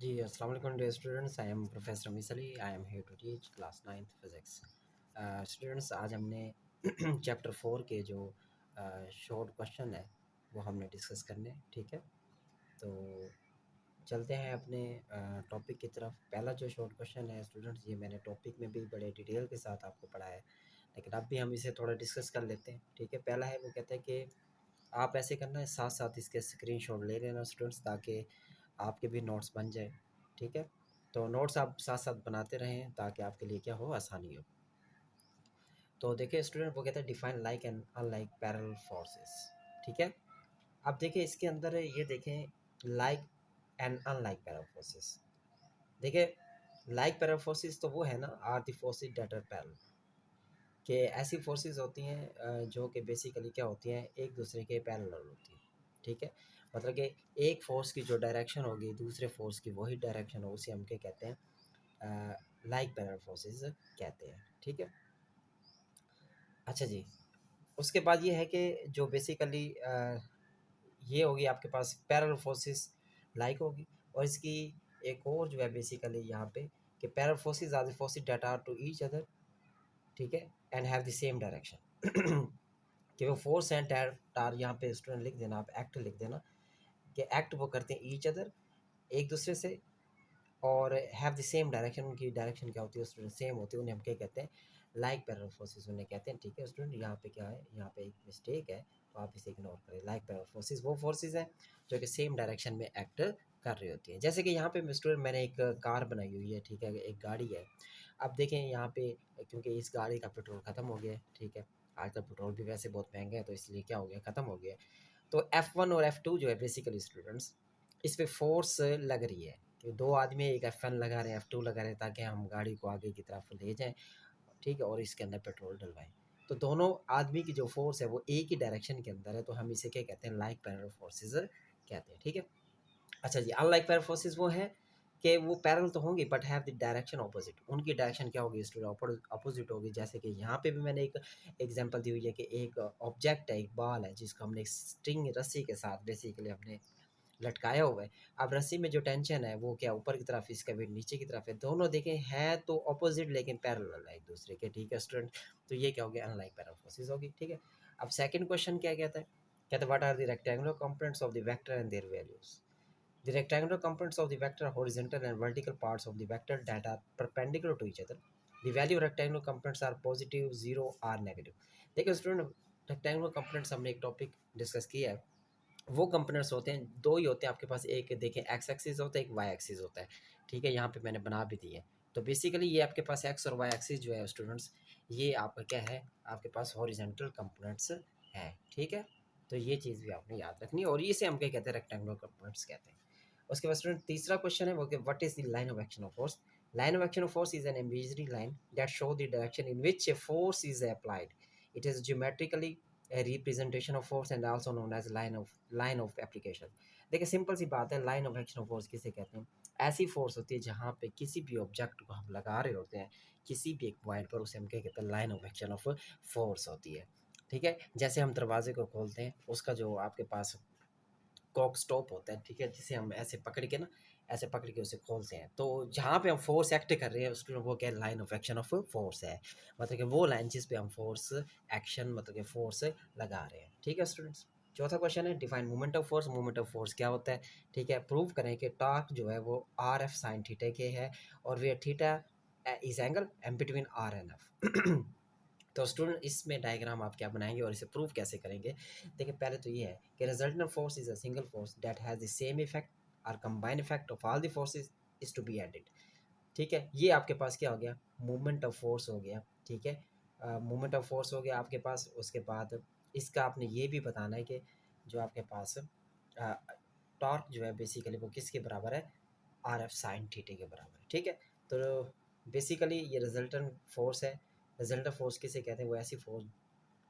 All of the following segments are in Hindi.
जी, अस्सलाम वालेकुम dear students. I am professor Ramees Ali. I am here to teach class 9th physics. Students, आज हमने चैप्टर 4 के जो शॉर्ट क्वेश्चन है वो हमने डिस्कस करने, ठीक है। तो चलते हैं अपने टॉपिक की तरफ। पहला जो शॉर्ट क्वेश्चन है स्टूडेंट्स, ये मैंने टॉपिक में भी बड़े डिटेल के साथ आपको पढ़ाया है, लेकिन अब भी हम इसे थोड़ा डिस्कस कर लेते हैं, ठीक है। पहला है, वो कहता है कि आप ऐसे करना है, साथ साथ इसके स्क्रीनशॉट ले लेना स्टूडेंट्स, ताकि आपके भी नोट्स बन जाए, ठीक है। तो नोट्स आप साथ साथ बनाते रहें ताकि आपके लिए क्या हो, आसानी हो। तो देखिए स्टूडेंट, वो कहता है define like and unlike parallel forces, ठीक है। अब देखिए इसके अंदर है, ये देखें like and unlike parallel forces. देखिए लाइक पैरेलल फोर्सेस तो वो है ना, are the forces that are parallel, कि ऐसी फोर्सेस होती हैं जो कि बेसिकली क्या होती हैं, एक दूसरे के पैरेलल होती हैं, ठीक है। मतलब कि एक फोर्स की जो डायरेक्शन होगी दूसरे फोर्स की वही डायरेक्शन हो, उसे हम क्या कहते हैं, लाइक पैरेलल फोर्सेस कहते हैं, ठीक है। अच्छा जी, उसके बाद ये है कि जो बेसिकली ये होगी आपके पास पैरेलल फोर्सेस लाइक होगी, और इसकी एक और जो है बेसिकली यहाँ पे कि parallel forces are the forces that are to each other, ठीक है, and have the same direction. कि वो फोर्स एंड टार यहाँ पे स्टूडेंट लिख देना, आप एक्ट लिख देना कि एक्ट वो करते हैं ईच अदर, एक दूसरे से, और हैव द सेम डायरेक्शन, उनकी डायरेक्शन क्या होती है स्टूडेंट, सेम होती है, उन्हें हम क्या कहते हैं, लाइक पैरेलल फोर्सेस उन्हें कहते हैं, ठीक है स्टूडेंट। यहाँ पे क्या है, यहाँ पे एक मिस्टेक है, तो आप इसे इग्नोर करें। लाइक पैरेलल फोर्सेस वो फोर्सेस हैं जो कि सेम डायरेक्शन में एक्ट कर रही होती है। जैसे कि यहाँ पे स्टूडेंट मैंने एक कार बनाई हुई है, ठीक है, एक गाड़ी है। अब देखें यहाँ पे, क्योंकि इस गाड़ी का पेट्रोल ख़त्म हो गया है, ठीक है, आजकल पेट्रोल भी वैसे बहुत महंगा है, तो इसलिए क्या हो गया, ख़त्म हो गया है। तो F1 और F2 जो है बेसिकली स्टूडेंट्स, इस पे फोर्स लग रही है कि दो आदमी एक F1 लगा रहे हैं, F2 लगा रहे हैं, ताकि हम गाड़ी को आगे की तरफ ले जाएं, ठीक है, और इसके अंदर पेट्रोल डलवाएं। तो दोनों आदमी की जो फोर्स है वो एक ही डायरेक्शन के अंदर है, तो हम इसे क्या कहते हैं, लाइक पैरेलल फोर्सेस कहते हैं, ठीक है। अच्छा जी, अनलाइक पैरेलल फोर्सेस वो है कि वो पैरेलल तो होंगी but have the direction opposite. उनकी डायरेक्शन क्या होगी स्टूडेंट, अपोजिट होगी। जैसे कि यहाँ पे भी मैंने एक एग्जांपल दी हुई है कि एक ऑब्जेक्ट है, एक बॉल है, जिसको हमने एक स्ट्रिंग रस्सी के साथ बेसिकली हमने लटकाया हुआ है। अब रस्सी में जो टेंशन है वो क्या, ऊपर की तरफ, इसका वेट नीचे की तरफ है। दोनों देखें हैं तो ऑपोजिट लेकिन पैरेलल है एक दूसरे के, ठीक है स्टूडेंट। तो ये क्या हो गया, अनलाइक पैरेलल फोर्सेस होगी, ठीक है। अब सेकंड क्वेश्चन क्या कहता है, कहता है what are the rectangular components of the vector and their values. The rectangular components of the vector are horizontal and vertical parts of the vector that are perpendicular to each other. The value of rectangular components are positive, 0 or negative. देखिए स्टूडेंट, रेक्टेंगुलर कंपोनेंट्स हमने एक टॉपिक डिस्कस किया है। वो कंपोनेंट्स होते हैं, दो ही होते हैं आपके पास, एक देखें एक्स एक्सिस होता है, एक वाई एक्सिस होता है, ठीक है। यहाँ पे मैंने बना भी दी है। तो बेसिकली ये आपके पास एक्स और वाई एक्सिस जो है स्टूडेंट्स, ये आपका क्या है, आपके पास हॉरिजॉन्टल कंपोनेंट्स है, ठीक है। तो ये चीज़ भी आपने याद रखनी है, और इसे हम क्या कहते हैं, रेक्टेंगुलर कंपोनेंट्स कहते हैं। उसके बाद स्टूडेंट तीसरा क्वेश्चन है वो कि what is the line of action of force. Line of action of force is an imaginary line that show the direction in which a force is applied. It is geometrically a representation of force and also known as line of application। देखिए सिंपल सी बात है, line of action of force किसे कहते हैं, ऐसी फोर्स होती है जहाँ पे किसी भी ऑब्जेक्ट को हम लगा रहे होते हैं किसी भी एक पॉइंट पर, उसे हम क्या कहते हैं, line of action of force होती है, ठीक है। जैसे हम दरवाजे को खोलते हैं, उसका जो आपके पास कॉक स्टॉप होता है, ठीक है, जिसे हम ऐसे पकड़ के ना, ऐसे पकड़ के उसे खोलते हैं, तो जहाँ पे हम फोर्स एक्ट कर रहे हैं उसको वो क्या, line of action of force है। मतलब कि वो लाइन जिस पे हम फोर्स एक्शन, मतलब कि फोर्स लगा रहे हैं, ठीक है स्टूडेंट्स। चौथा क्वेश्चन है define movement of force. Movement of force क्या होता है, ठीक है, प्रूव करें कि टॉर्क जो है वो आर एफ साइन थीटा के है, और where theta is angle M between R and F. तो स्टूडेंट इसमें डायग्राम आप क्या बनाएंगे और इसे प्रूव कैसे करेंगे। देखिए पहले तो ये है कि resultant force is a single force that has the same effect और combined effect of all the forces is to be added, ठीक है। ये आपके पास क्या हो गया, मूवमेंट ऑफ फोर्स हो गया, ठीक है। मूवमेंट ऑफ फोर्स हो गया आपके पास। उसके बाद इसका आपने ये भी बताना है कि जो आपके पास टॉर्क जो है बेसिकली वो किसके बराबर है, आर एफ साइन थीटा के बराबर है, ठीक है। तो बेसिकली ये रिजल्टेंट फोर्स है। रिजल्टेंट फोर्स किसे कहते हैं, वो ऐसी फोर्स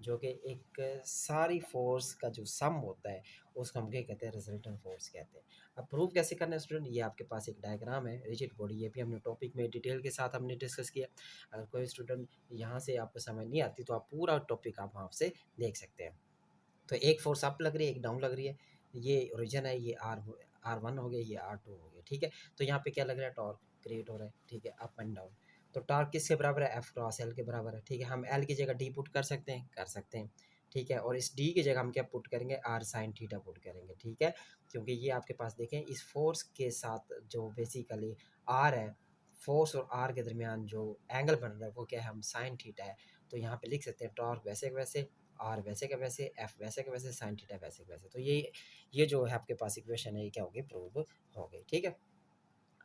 जो कि एक सारी फोर्स का जो सम होता है उसको हम क्या कहते हैं, रिजल्टेंट फोर्स कहते हैं। अब प्रूव कैसे करना है स्टूडेंट, ये आपके पास एक डायग्राम है, रिजिड बॉडी, ये भी हमने टॉपिक में डिटेल के साथ हमने डिस्कस किया। अगर कोई स्टूडेंट यहाँ से आपको समझ नहीं आती तो आप पूरा टॉपिक आप वहाँ से देख सकते हैं। तो एक फोर्स अप लग रही है, एक डाउन लग रही है, ये ओरिजिन है, ये आर R1 हो गया, ये R2 हो गया, ठीक है। तो यहाँ पे क्या लग रहा है, टॉर्क क्रिएट हो रहा है, ठीक है, अप एंड डाउन। तो टॉर्क किसके बराबर है, एफ क्रॉस एल के बराबर है, ठीक है। हम एल की जगह डी पुट कर सकते हैं, ठीक है। और इस डी की जगह हम क्या पुट करेंगे, आर साइन थीटा पुट करेंगे, ठीक है। क्योंकि ये आपके पास देखें इस फोर्स के साथ जो बेसिकली आर है, फोर्स और आर के दरमियान जो एंगल बन रहा है वो क्या है, हम साइन थीटा है। तो यहाँ पे लिख सकते हैं टॉर्क वैसे के वैसे, आर वैसे के वैसे, एफ वैसे के वैसे, साइन थीटा वैसे के वैसे। तो ये जो है आपके पास इक्वेशन है, ये क्या होगी, प्रूव हो गई, ठीक है।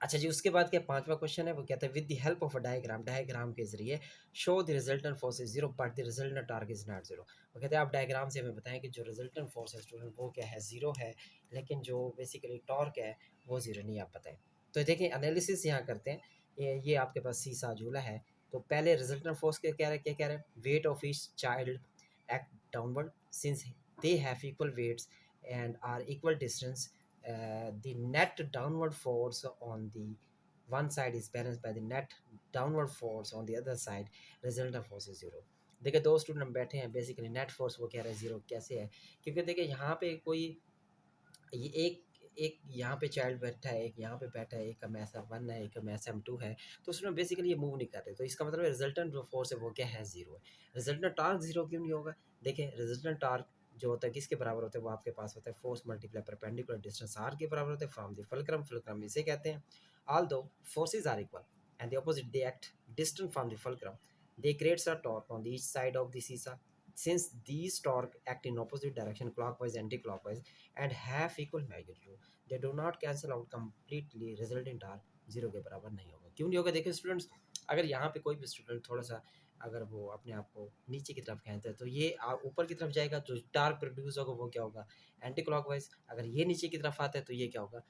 अच्छा जी, उसके बाद क्या पांचवा क्वेश्चन है, वो कहता है with the help of a diagram, diagram के जरिए show the resultant force is zero but the resultant torque is not zero. वो कहते हैं आप डायग्राम से हमें बताएं कि जो रिजल्टेंट फोर्स है स्टूडेंट वो क्या है, जीरो है, लेकिन जो बेसिकली टॉर्क है वो जीरो नहीं, आप बताएं। तो देखिए एनालिसिस यहाँ करते हैं, ये आपके पास सीसा झूला है। तो पहले रिजल्टेंट फोर्स क्या कह रहे हैं, weight of each child act downward since they have equal weights and are equal distance, the net downward force on the one side is balanced by the net downward force on the other side, resultant force is zero। देखिए दो स्टूडेंट बैठे हैं, बेसिकली नेट फोर्स वो कह रहे हैं जीरो, कैसे है, क्योंकि देखिए यहाँ पे कोई ये एक एक यहाँ पे चाइल्ड बैठा है, एक यहाँ पे बैठा है, एक का मैस M1 है, एक का मैस M2 है। तो उसमें बेसिकली ये मूव नहीं कर रहे, तो इसका मतलब रिजल्टेंट जो फोर्स है वो क्या है, जीरो है। रिजल्टेंट टार्क जीरो क्यों नहीं होगा, देखिए रिजल्टेंट टार्क जो होता है किसके बराबर होता है, वो आपके पास होता है force multiply perpendicular distance r के बराबर होता है फ्रॉम द फुलक्रम, फुलक्रम इसे कहते हैं। ऑल दो forces are equal and the opposite they act distant from the fulcrum, they creates a torque on the each side of the seesaw. Since these torque act in opposite direction, clockwise and anti-clockwise, and have equal magnitude, they do not cancel out completely, resulting torque zero के बराबर नहीं होगा। क्यों नहीं होगा, देखिए स्टूडेंट्स, अगर यहाँ पे कोई भी स्टूडेंट थोड़ा सा अगर वो अपने आप को नीचे की तरफ खींचता है तो ये ऊपर की तरफ जाएगा, जो टार्क प्रोड्यूस होगा वो क्या होगा, एंटी क्लॉकवाइज। अगर ये नीचे की तरफ आता है तो ये क्या होगा,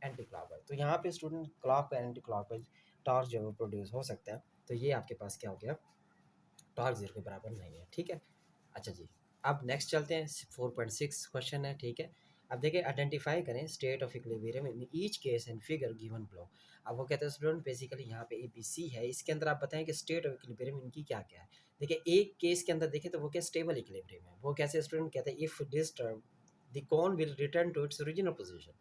एंटी क्लॉकवाइज। तो यहाँ पे student clock and anti clockwise torque जो है वो प्रोड्यूस हो सकता है। तो ये आपके पास क्या हो गया, टॉर्क जीरो के बराबर नहीं है, ठीक है। अच्छा जी, अब नेक्स्ट चलते हैं, 4.6 क्वेश्चन है, ठीक है। अब देखिए आइडेंटिफाई करें state of equilibrium in each case and figure given below. अब वो कहते हैं स्टूडेंट बेसिकली यहाँ पे ABC है, इसके अंदर आप बताएं कि स्टेट ऑफ इक्विलिब्रियम इनकी क्या क्या है। देखिए एक केस के अंदर देखें तो वो क्या स्टेबल इक्विलिब्रियम है, वो कैसे स्टूडेंट कहते हैं if disturb the cone will return to its original position.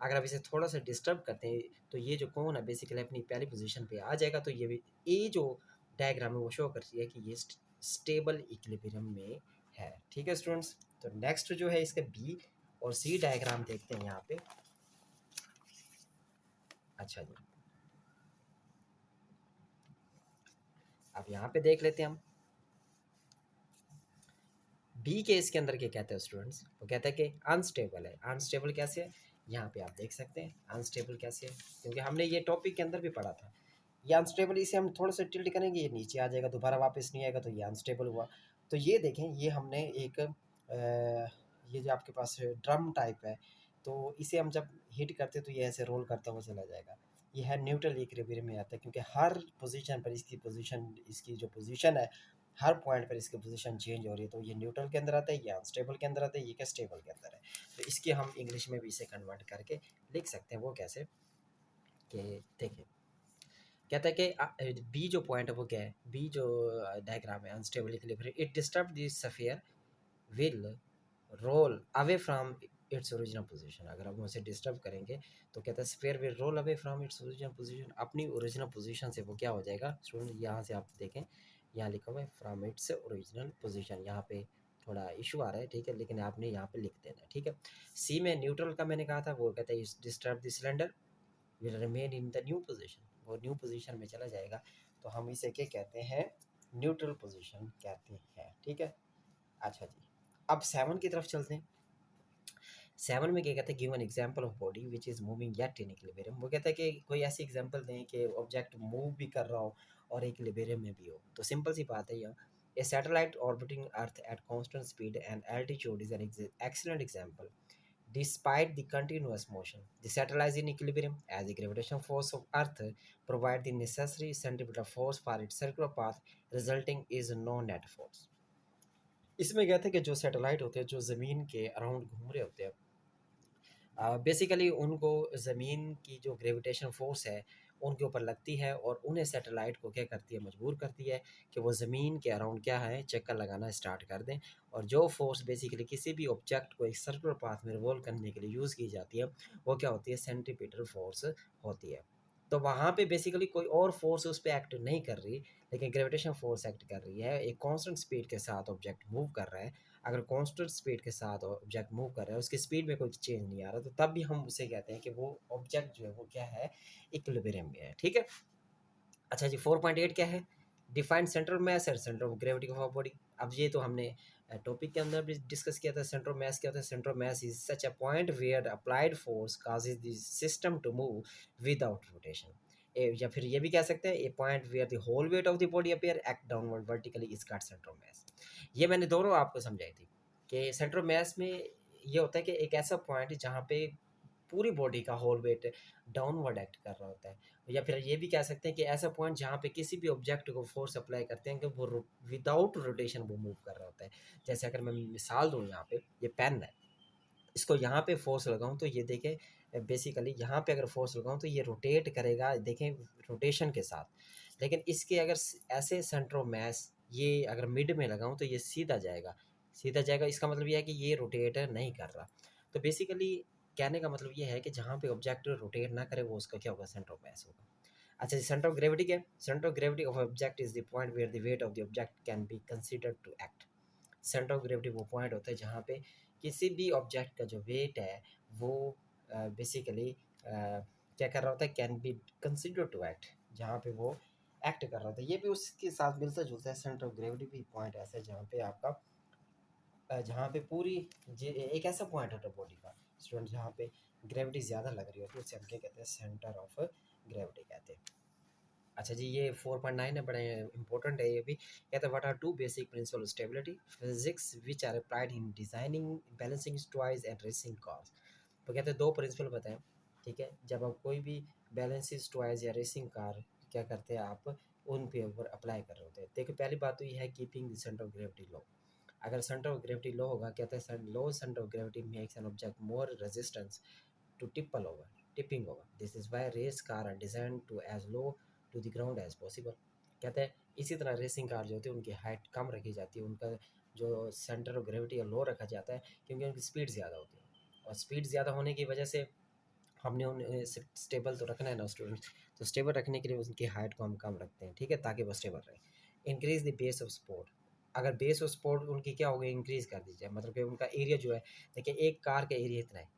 अगर आप इसे थोड़ा सा डिस्टर्ब करते हैं तो ये जो कोन है बेसिकली अपनी पहली पोजीशन पे आ जाएगा। तो ये जो डायग्राम है वो शो करती है कि ये स्टेबल इक्विलिब्रियम में है, ठीक है स्टूडेंट्स। तो नेक्स्ट जो है इसका B और C डायग्राम देखते हैं यहाँ पे। अच्छा जी, अब यहाँ पे देख लेते हैं हम B के इसके अंदर क्या कहते हैं स्टूडेंट्स, वो कहता है कि अनस्टेबल है। अनस्टेबल कैसे है, यहाँ पे आप देख सकते हैं अनस्टेबल कैसे है, क्योंकि हमने ये टॉपिक के अंदर भी पढ़ा था। ये अनस्टेबल, इसे हम थोड़ा सा टिल्ट करेंगे ये नीचे आ जाएगा, दोबारा वापस नहीं आएगा, तो ये अनस्टेबल हुआ। तो ये देखें, ये हमने एक ये जो आपके पास ड्रम टाइप है, तो इसे हम जब हिट करते हैं तो ये ऐसे रोल करता हुआ चला जाएगा। ये है न्यूट्रल इक्विलिब्रियम में आता है, क्योंकि हर पोजीशन पर इसकी जो पोजीशन है, हर पॉइंट पर इसकी पोजीशन चेंज हो रही है। तो ये न्यूट्रल के अंदर आता है, ये अनस्टेबल के अंदर आता है, ये क्या स्टेबल के अंदर है। तो इसके हम इंग्लिश में भी इसे कन्वर्ट करके लिख सकते हैं, वो कैसे कि देखिए कहता है कि बी जो पॉइंट है वो क्या है, बी जो डायग्राम है unstable equilibrium, it disturb this sphere will roll away from its original position. अगर हम उसे डिस्टर्ब करेंगे तो कहता है sphere will roll away from its original position, अपनी ओरिजिनल पोजीशन से वो क्या हो जाएगा स्टूडेंट, यहाँ से आप देखें यहाँ लिखा हुआ है फ्रॉम इट्स ओरिजिनल पोजीशन, यहाँ पे थोड़ा इशू आ रहा है, ठीक है, लेकिन आपने यहाँ पे लिख देना है, ठीक है। सी में न्यूट्रल का मैंने कहा था, वो कहता है disturb the cylinder will remain in the new position, वो न्यू पोजीशन में चला जाएगा। तो हम इसे क्या कहते हैं, न्यूट्रल पोजीशन कहते हैं, ठीक है। अच्छा जी, अब 7 की तरफ चलते हैं। 7 में क्या कहते हैं, given example of body which is moving yet in equilibrium. वो कहता है कि कोई ऐसी एग्जांपल दें कि ऑब्जेक्ट मूव भी कर रहा हो और इक्विलिब्रियम में भी हो। तो सिंपल सी बात है, यहाँ a satellite orbiting earth at constant speed and altitude is an excellent example. Despite the continuous motion, the satellite is in equilibrium as the gravitational force of Earth provide the necessary centripetal force for its circular path, resulting is no net force. इसमें कहते हैं कि जो सैटेलाइट होते हैं, जो ज़मीन के अराउंड घूम रहे होते हैं, बेसिकली उनको ज़मीन की जो ग्रेविटेशन फोर्स है उनके ऊपर लगती है और उन्हें सैटेलाइट को क्या करती है, मजबूर करती है कि वो ज़मीन के अराउंड क्या है, चक्कर लगाना स्टार्ट कर दें। और जो फोर्स बेसिकली किसी भी ऑब्जेक्ट को एक सर्कुलर पाथ में रिवॉल्व करने के लिए यूज़ की जाती है, वो क्या होती है, सेंट्रीपिटल फोर्स होती है। तो वहाँ पे बेसिकली कोई और फोर्स उस पे एक्ट नहीं कर रही, लेकिन ग्रेविटेशन फोर्स एक्ट कर रही है। एक कांस्टेंट स्पीड के साथ ऑब्जेक्ट मूव कर रहा है। अगर कांस्टेंट स्पीड के साथ ऑब्जेक्ट मूव कर रहा है, उसकी स्पीड में कोई चेंज नहीं आ रहा, तो तब भी हम उसे कहते हैं कि वो ऑब्जेक्ट जो है वो क्या है, इक्विलिब्रियम में है। ठीक है। अच्छा जी, 4.8 क्या है, defined centre of mass and centre of gravity of body. अब ये तो हमने टॉपिक के अंदर भी डिस्कस किया था। सेंटर ऑफ मास क्या होता है, centre of mass is such a point where applied force causes the system to move without rotation. या फिर ये भी कह सकते हैं, a point where the whole weight of the body appear act downward vertically is called centre of mass. ये मैंने दोनों आपको समझाई थी कि सेंटर ऑफ मास में ये होता है कि एक ऐसा पॉइंट जहाँ पे पूरी बॉडी का होल वेट डाउनवर्ड एक्ट कर रहा होता है। या फिर ये भी कह सकते हैं कि ऐसा पॉइंट जहाँ पे किसी भी ऑब्जेक्ट को फोर्स अप्लाई करते हैं कि वो विदाउट रोटेशन वो मूव कर रहा होता है। जैसे अगर मैं मिसाल दूँ, यहाँ पे ये पेन है, इसको यहाँ पे फोर्स लगाऊं तो ये देखें, बेसिकली यहाँ पे अगर फोर्स लगाऊं तो ये रोटेट करेगा, देखें, रोटेशन के साथ। लेकिन इसके अगर ऐसे सेंटर ऑफ मास ये अगर मिड में लगाऊं तो ये सीधा जाएगा, सीधा जाएगा। इसका मतलब ये है कि ये रोटेट नहीं कर रहा। तो बेसिकली कहने का मतलब ये है कि जहाँ पे ऑब्जेक्ट रोटेट ना करे वो उसका क्या होगा, सेंटर ऑफ मास होगा। अच्छा, सेंटर ऑफ ग्रेविटी क्या है, centre of gravity of object is the point where the weight of the object can be considered to act. Centre of gravity वो पॉइंट होता है जहाँ पे किसी भी ऑब्जेक्ट का जो वेट है वो बेसिकली क्या कर रहा होता है, can be consider to act, जहाँ पे वो एक्ट कर रहा होता है। ये भी उसके साथ मिलता जुलता है। सेंटर ऑफ ग्रेविटी भी पॉइंट ऐसा है जहाँ पे आपका जहाँ पे पूरी एक ऐसा पॉइंट होता है बॉडी का स्टूडेंट जहाँ पे ग्रेविटी ज़्यादा लग रही होती है, उसे हम क्या कहते हैं, सेंटर ऑफ ग्रेविटी कहते हैं। अच्छा जी, ये 4.9 है, बड़े इंपॉर्टेंट है ये भी। कहते हैं what are two basic principle of stability physics which are applied in designing balancing toys and racing cars. तो कहते हैं दो प्रिंसिपल बताएं। ठीक है, जब आप कोई भी बैलेंसिंग टॉयज या रेसिंग कार क्या करते हैं, आप उन पे ऊपर अप्लाई कर रहे होते हैं। देखो, पहली बात तो ये है keeping the centre of gravity low. अगर सेंटर ऑफ ग्रेविटी लो होगा, कहते हैं low centre of gravity makes an object more resistance to tipple over, tipping over. This is why race car are designed to as low to the ground as possible. कहते हैं इसी तरह रेसिंग कार जो होती है उनकी हाइट कम रखी जाती है, उनका जो सेंटर ऑफ ग्रेविटी है लो रखा जाता है, क्योंकि उनकी स्पीड ज़्यादा होती है। और स्पीड ज़्यादा होने की वजह से हमने उन्हें स्टेबल तो रखना है ना स्टूडेंट, तो स्टेबल रखने के लिए उनकी हाइट को हम कम रखते हैं। ठीक है, ताकि वो स्टेबल रहे। Increase the base of support. अगर बेस ऑफ सपोर्ट उनकी क्या होगी, इंक्रीज कर दीजिए, मतलब कि उनका एरिया जो है, देखिए एक कार का एरिया इतना है,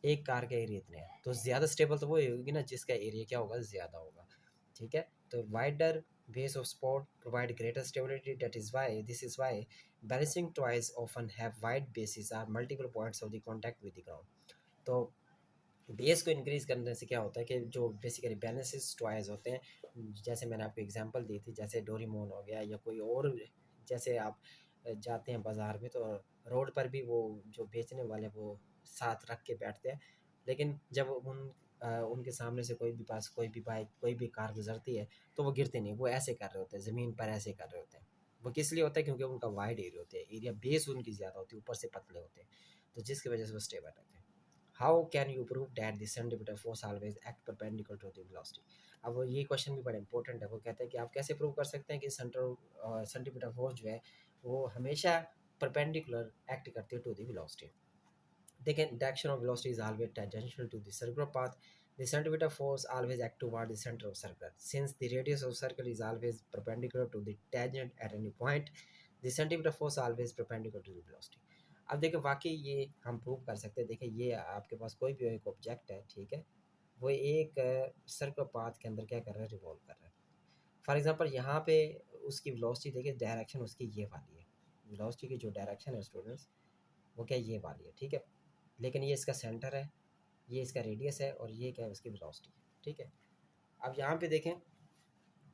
एक कार का एरिया इतने हैं, तो ज़्यादा स्टेबल तो वो होगी ना जिसका एरिया क्या होगा, ज़्यादा होगा। ठीक है, तो wider base of support provide greater stability, that is why this is why balancing toys often have wide bases or multiple points of the contact with the ground. तो बेस को इंक्रीज़ करने से क्या होता है कि जो बेसिकली बैलेंसिस टॉयज होते हैं, जैसे मैंने आपको एग्जांपल दी थी, जैसे डोरीमोन हो गया या कोई और, जैसे आप जाते हैं बाज़ार में तो रोड पर भी वो जो बेचने वाले वो साथ रख के बैठते हैं, लेकिन जब उनके सामने से कोई भी पास कोई भी बाइक कोई भी कार गुजरती है तो वो गिरते नहीं, वो ऐसे कर रहे होते हैं, ज़मीन पर ऐसे कर रहे होते हैं। वो किस लिए होता है, क्योंकि उनका वाइड एरिया होता है, एरिया बेस उनकी ज़्यादा होती है, ऊपर से पतले होते हैं, तो जिसकी वजह से वो स्टेबल रहते हैं। How can you prove that the centimeter force always act perpendicular to the velocity. अब ये क्वेश्चन भी बड़ा इंपॉर्टेंट है। वो कहते हैं कि आप कैसे प्रूव कर सकते हैं कि सेंटीमीटर फोर्स जो है वो हमेशा परपेंडिकुलर एक्ट करती है टू द वेलोसिटी। देखें, direction of velocity is always tangential to the circular path. The centimeter force always act toward the center of circle. Since the radius of circle is always perpendicular to the tangent at any point, the centimeter force always perpendicular to the velocity. अब देखिए, वाकई ये हम प्रूव कर सकते हैं। देखिए, ये आपके पास कोई भी एक ऑब्जेक्ट है, ठीक है, वो एक सर्कुलर पाथ के अंदर क्या कर रहा है, रिवॉल्व कर रहा है। फॉर एग्जांपल यहाँ पे उसकी वेलोसिटी देखिए, डायरेक्शन उसकी ये वाली है, वेलोसिटी की जो डायरेक्शन है स्टूडेंट्स, वो क्या ये वाली है। ठीक है, लेकिन ये इसका सेंटर है, ये इसका रेडियस है, और ये क्या है, उसकी वेलोसिटी। ठीक है, अब यहाँ पे देखें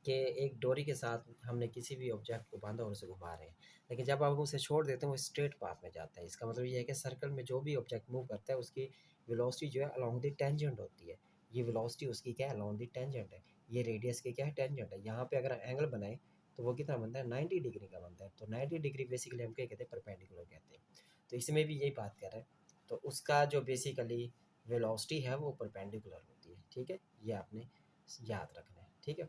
कि एक डोरी के साथ हमने किसी भी ऑब्जेक्ट को बांधा और उसे घुमा रहे हैं, लेकिन जब आप उसे छोड़ देते हैं वो स्ट्रेट पाथ में जाता है। इसका मतलब ये है कि सर्कल में जो भी ऑब्जेक्ट मूव करता है उसकी वेलोसिटी जो है अलोंग द टेंजेंट होती है। ये वेलोसिटी उसकी क्या है, अलोंग द टेंजेंट है। ये रेडियस की क्या है, टेंजेंट है। यहाँ पे अगर एंगल बनाए तो वो कितना बनता है, 90 डिग्री का बनता है। तो 90 डिग्री बेसिकली हम क्या कहते हैं, परपेंडिकुलर कहते हैं। तो इसमें भी यही बात कर रहे हैं। तो उसका जो बेसिकली वेलोसिटी है वो परपेंडिकुलर होती है। ठीक है, ये आपने याद रखने हैं, ठीक है।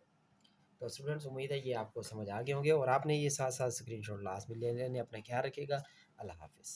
तो स्टूडेंट्स उम्मीद है ये आपको समझ आ गए होंगे और आपने ये साथ साथ स्क्रीनशॉट लास्ट में ले लेने, अपना ख्याल रखिएगा। अल्लाह हाफिज़।